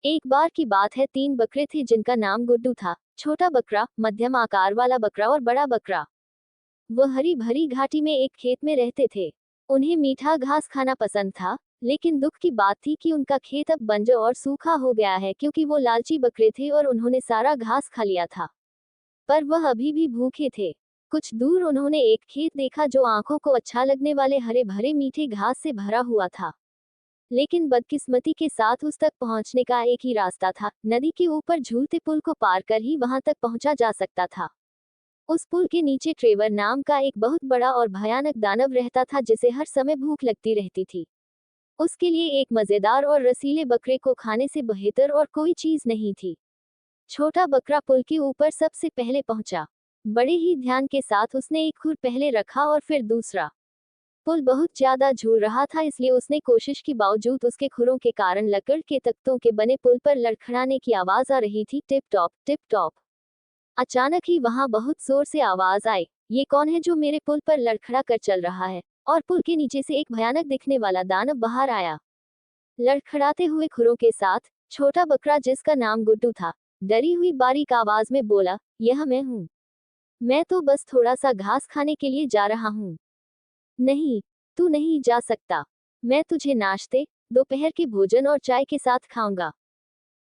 एक बार की बात है, तीन बकरे थे जिनका नाम गुड्डू था। छोटा बकरा, मध्यम आकार वाला बकरा और बड़ा बकरा। वह हरी भरी घाटी में एक खेत में रहते थे। उन्हें मीठा घास खाना पसंद था, लेकिन दुख की बात थी कि उनका खेत अब बंजर और सूखा हो गया है, क्योंकि वो लालची बकरे थे और उन्होंने सारा घास खा लिया था। पर वह अभी भी भूखे थे। कुछ दूर उन्होंने एक खेत देखा जो आंखों को अच्छा लगने वाले हरे भरे मीठे घास से भरा हुआ था। लेकिन बदकिस्मती के साथ उस तक पहुंचने का एक ही रास्ता था। नदी के ऊपर झूलते पुल को पार कर ही वहां तक पहुंचा जा सकता था। उस पुल के नीचे ट्रेवर नाम का एक बहुत बड़ा और भयानक दानव रहता था, जिसे हर समय भूख लगती रहती थी। उसके लिए एक मजेदार और रसीले बकरे को खाने से बेहतर और कोई चीज नहीं थी। छोटा बकरा पुल के ऊपर सबसे पहले पहुंचा। बड़े ही ध्यान के साथ उसने एक खुर पहले रखा और फिर दूसरा। पुल बहुत ज्यादा झूल रहा था, इसलिए उसने कोशिश के बावजूद उसके खुरों के कारण लकड़ के तख्तों के बने पुल पर लड़खड़ाने की आवाज आ रही थी। Tip top tip top. अचानक ही वहां बहुत जोर से आवाज आई। ये कौन है जो मेरे पुल पर लड़खड़ा कर चल रहा है? और पुल के नीचे से एक भयानक दिखने वाला दानव बाहर आया, लड़खड़ाते हुए खुरों के साथ। छोटा बकरा, जिसका नाम गुड्डू था, डरी हुई बारीक आवाज में बोला, यह मैं हूँ। मैं तो बस थोड़ा सा घास खाने के लिए जा रहा हूँ। नहीं, तू नहीं जा सकता। मैं तुझे नाश्ते, दोपहर के भोजन और चाय के साथ खाऊंगा।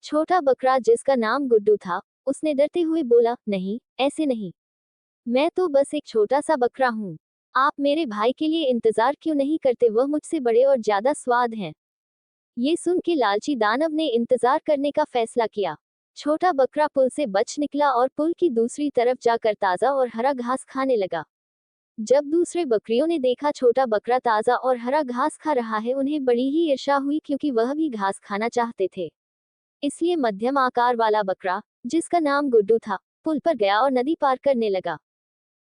छोटा बकरा, जिसका नाम गुड्डू था, उसने डरते हुए बोला, नहीं, ऐसे नहीं। मैं तो बस एक छोटा सा बकरा हूँ। आप मेरे भाई के लिए इंतजार क्यों नहीं करते? वह मुझसे बड़े और ज्यादा स्वाद हैं। ये सुन के लालची दानव ने इंतजार करने का फैसला किया। छोटा बकरा पुल से बच निकला और पुल की दूसरी तरफ जाकर ताजा और हरा घास खाने लगा। जब दूसरे बकरियों ने देखा छोटा बकरा ताजा और हरा घास खा रहा है, उन्हें बड़ी ही ईर्ष्या हुई, क्योंकि वह भी घास खाना चाहते थे। इसलिए मध्यम आकार वाला बकरा, जिसका नाम गुड्डू था, पुल पर गया और नदी पार करने लगा।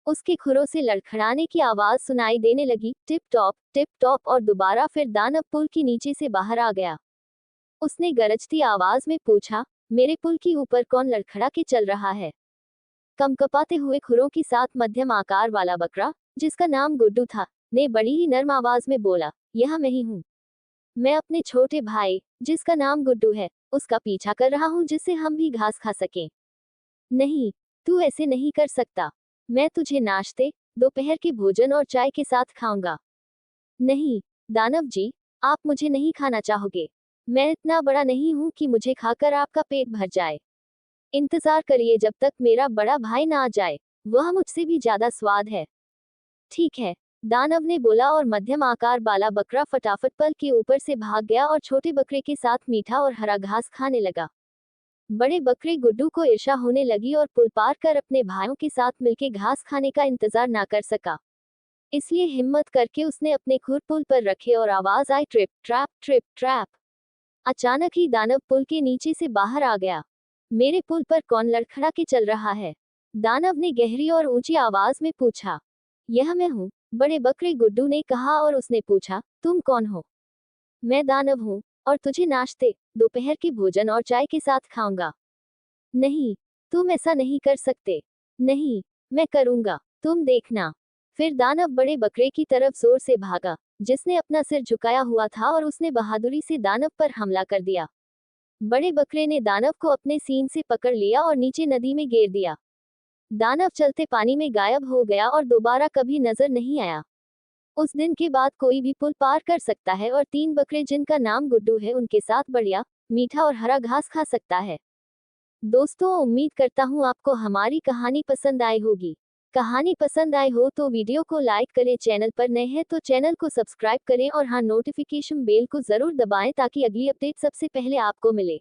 उसके खुरों से लड़खड़ाने की आवाज सुनाई देने लगी। Tip top. और दोबारा फिर दानव पुल के नीचे से बाहर आ गया। उसने गरजती आवाज में पूछा, मेरे पुल के ऊपर कौन लड़खड़ा के चल रहा है? कंपकपाते हुए खुरों के साथ मध्यम आकार वाला बकरा, जिसका नाम गुड्डू था, ने बड़ी ही नर्म आवाज में बोला, यह मैं ही हूँ। मैं अपने छोटे भाई, जिसका नाम गुड्डू है, उसका पीछा कर रहा हूँ, जिससे हम भी घास खा सकें। नहीं, तू ऐसे नहीं कर सकता। मैं तुझे नाश्ते, दोपहर के भोजन और चाय के साथ खाऊंगा। नहीं, दानव जी, आप मुझे नहीं खाना चाहोगे। मैं इतना बड़ा नहीं हूँ कि मुझे खाकर आपका पेट भर जाए। इंतजार करिए जब तक मेरा बड़ा भाई ना आ जाए। वह मुझसे भी ज्यादा स्वाद है। ठीक है, दानव ने बोला, और मध्यम आकार वाला बकरा फटाफट पल के ऊपर से भाग गया और छोटे बकरे के साथ मीठा और हरा घास खाने लगा। बड़े बकरे गुड्डू को ईर्ष्या होने लगी और पुल पार कर अपने भाइयों के साथ मिलकर घास खाने का इंतजार ना कर सका। इसलिए हिम्मत करके उसने अपने खुर पुल पर रखे और आवाज आई, ट्रिप ट्रैप ट्रिप ट्रैप। अचानक ही दानव पुल के नीचे से बाहर आ गया। मेरे पुल पर कौन लड़खड़ा के चल रहा है? दानव ने गहरी और ऊंची आवाज में पूछा। यह मैं हूँ, बड़े बकरे गुड्डू ने कहा, और उसने पूछा, तुम कौन हो? मैं दानव हूँ, और तुझे नाश्ते, दोपहर के भोजन और चाय के साथ खाऊंगा। नहीं, तुम ऐसा नहीं कर सकते। नहीं, मैं करूंगा, तुम देखना। फिर दानव बड़े बकरे की तरफ जोर से भागा, जिसने अपना सिर झुकाया हुआ था, और उसने बहादुरी से दानव पर हमला कर दिया। बड़े बकरे ने दानव को अपने सींग से पकड़ लिया और नीचे नदी में गिर दिया। दानव चलते पानी में गायब हो गया और दोबारा कभी नजर नहीं आया। उस दिन के बाद कोई भी पुल पार कर सकता है, और तीन बकरे, जिनका नाम गुड्डू है, उनके साथ बढ़िया, मीठा और हरा घास खा सकता है। दोस्तों, उम्मीद करता हूँ आपको हमारी कहानी पसंद आई होगी। कहानी पसंद आई हो तो वीडियो को लाइक करें, चैनल पर नए हैं तो चैनल को सब्सक्राइब करें, और हाँ, नोटिफिकेशन बेल को जरूर दबाएं ताकि अगली अपडेट सबसे पहले आपको मिले।